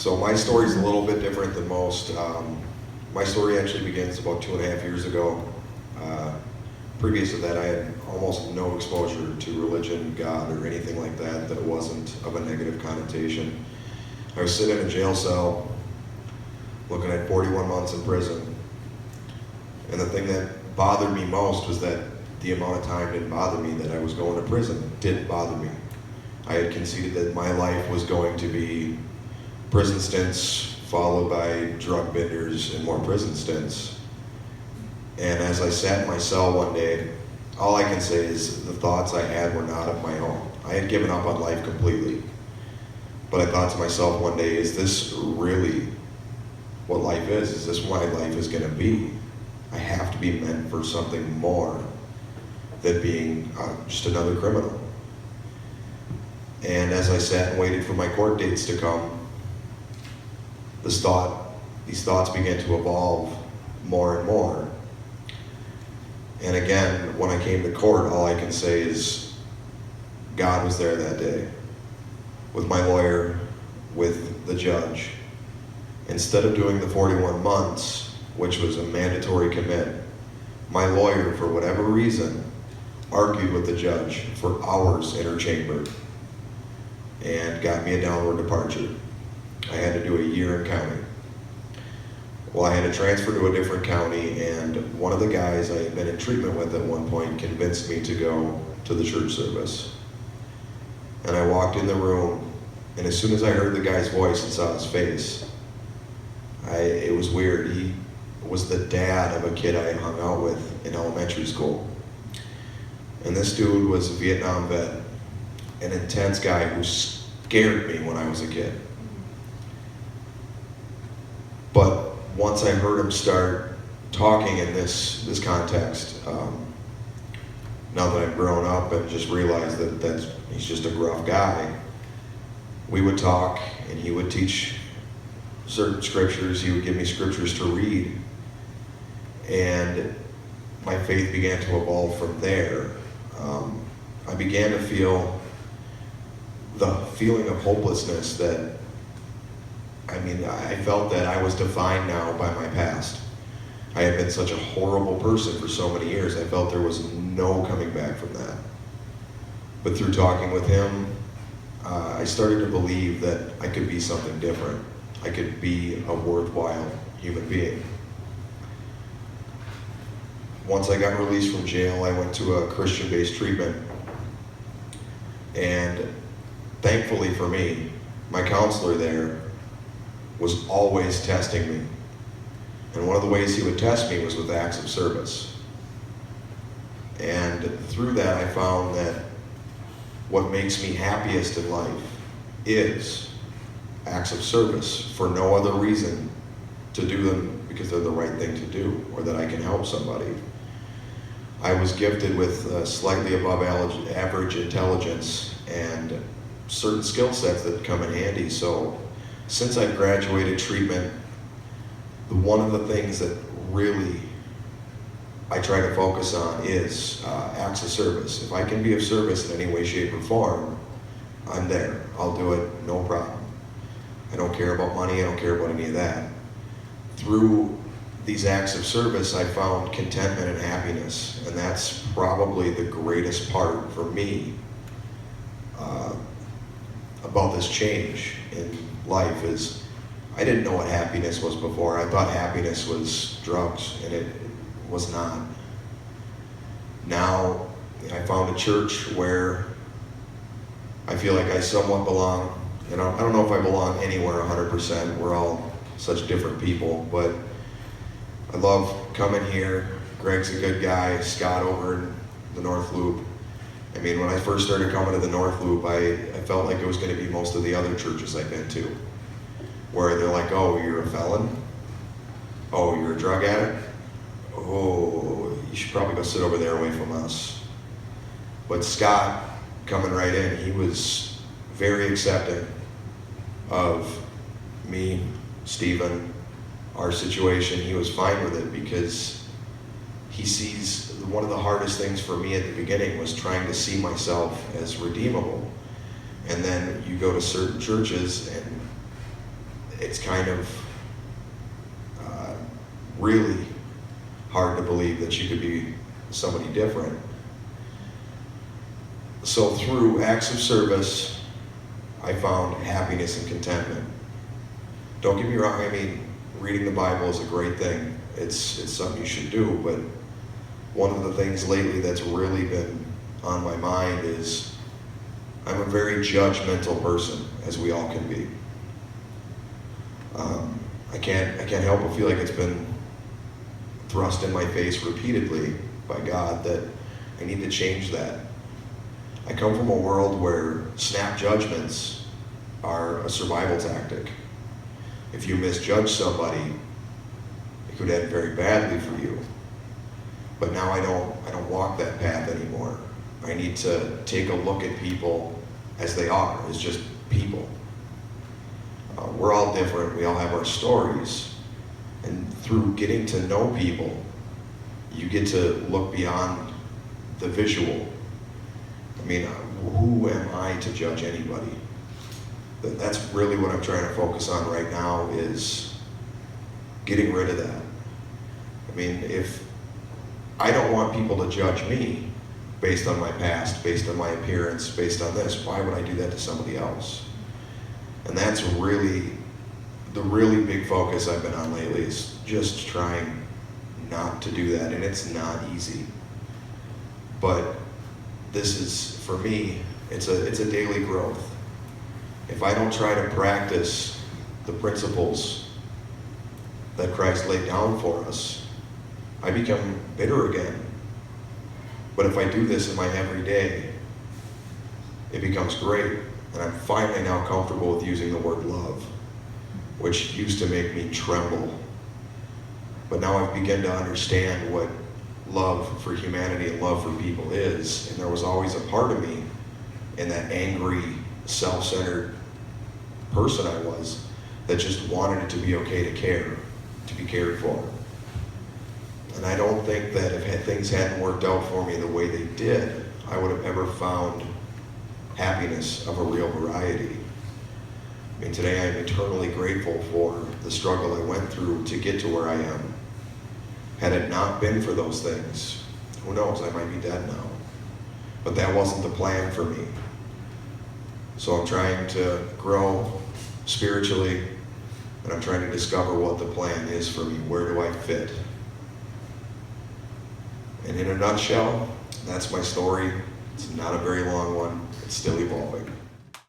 So my story is a little bit different than most. My story actually begins about 2.5 years ago. Previous to that, I had almost no exposure to religion, God, or anything like that that wasn't of a negative connotation. I was sitting in a jail cell looking at 41 months in prison. And the thing that bothered me most was that the amount of time didn't bother me, that I was going to prison didn't bother me. I had conceded that my life was going to be prison stints followed by drug benders and more prison stints. And as I sat in my cell one day, all I can say is the thoughts I had were not of my own. I had given up on life completely. But I thought to myself one day, is this really what life is? Is this what my life is going to be? I have to be meant for something more than being just another criminal. And as I sat and waited for my court dates to come, these thoughts began to evolve more and more. And again, when I came to court, all I can say is God was there that day, with my lawyer, with the judge. Instead of doing the 41 months, which was a mandatory commit, my lawyer, for whatever reason, argued with the judge for hours in her chamber and got me a downward departure. I had to do a year in county. Well, I had to transfer to a different county, and one of the guys I had been in treatment with at one point convinced me to go to the church service. And I walked in the room, and as soon as I heard the guy's voice and saw his face, it was weird. He was the dad of a kid I had hung out with in elementary school. And this dude was a Vietnam vet, an intense guy who scared me when I was a kid. But once I heard him start talking in this context, now that I've grown up and just realized that he's just a gruff guy, we would talk and he would teach certain scriptures. He would give me scriptures to read, and my faith began to evolve from there. I began to feel the feeling of hopelessness that, I felt that I was defined now by my past. I had been such a horrible person for so many years. I felt there was no coming back from that. But through talking with him, I started to believe that I could be something different. I could be a worthwhile human being. Once I got released from jail, I went to a Christian-based treatment. And thankfully for me, my counselor there was always testing me. And one of the ways he would test me was with acts of service. And through that, I found that what makes me happiest in life is acts of service, for no other reason to do them because they're the right thing to do, or that I can help somebody. I was gifted with slightly above average intelligence and certain skill sets that come in handy. So since I graduated treatment, one of the things that really I try to focus on is acts of service. If I can be of service in any way, shape, or form, I'm there. I'll do it, no problem. I don't care about money, I don't care about any of that. Through these acts of service, I found contentment and happiness, and that's probably the greatest part for me about this change in life. Is I didn't know what happiness was before. I thought happiness was drugs, and it was not. Now I found a church where I feel like I somewhat belong. I don't know if I belong anywhere 100%. We're all such different people, but I love coming here. Greg's a good guy. Scott over in the North Loop. When I first started coming to the North Loop, I felt like it was going to be most of the other churches I've been to, where they're like, oh, you're a felon? Oh, you're a drug addict? Oh, you should probably go sit over there away from us. But Scott, coming right in, he was very accepting of me, Stephen, our situation. He was fine with it because he sees one of the hardest things for me at the beginning was trying to see myself as redeemable. And then you go to certain churches and it's kind of really hard to believe that you could be somebody different. So through acts of service, I found happiness and contentment. Don't get me wrong, I mean, reading the Bible is a great thing. It's something you should do, but one of the things lately that's really been on my mind is I'm a very judgmental person, as we all can be. I can't help but feel like it's been thrust in my face repeatedly by God that I need to change that. I come from a world where snap judgments are a survival tactic. If you misjudge somebody, it could end very badly for you. But now I don't walk that path anymore. I need to take a look at people as they are, as just people. We're all different, we all have our stories. And through getting to know people, you get to look beyond the visual. I mean, who am I to judge anybody? That's really what I'm trying to focus on right now, is getting rid of that. I mean, if I don't want people to judge me based on my past, based on my appearance, based on this, why would I do that to somebody else? And that's really, the really big focus I've been on lately, is just trying not to do that. And it's not easy. But this is, for me, it's a daily growth. If I don't try to practice the principles that Christ laid down for us, I become bitter again. But if I do this in my everyday, it becomes great. And I'm finally now comfortable with using the word love, which used to make me tremble. But now I've begun to understand what love for humanity and love for people is. And there was always a part of me in that angry, self-centered person I was that just wanted it to be okay to care, to be cared for. And I don't think that if things hadn't worked out for me the way they did, I would have ever found happiness of a real variety. I mean, today I'm eternally grateful for the struggle I went through to get to where I am. Had it not been for those things, who knows, I might be dead now. But that wasn't the plan for me. So I'm trying to grow spiritually, and I'm trying to discover what the plan is for me. Where do I fit? And in a nutshell, that's my story. It's not a very long one. It's still evolving.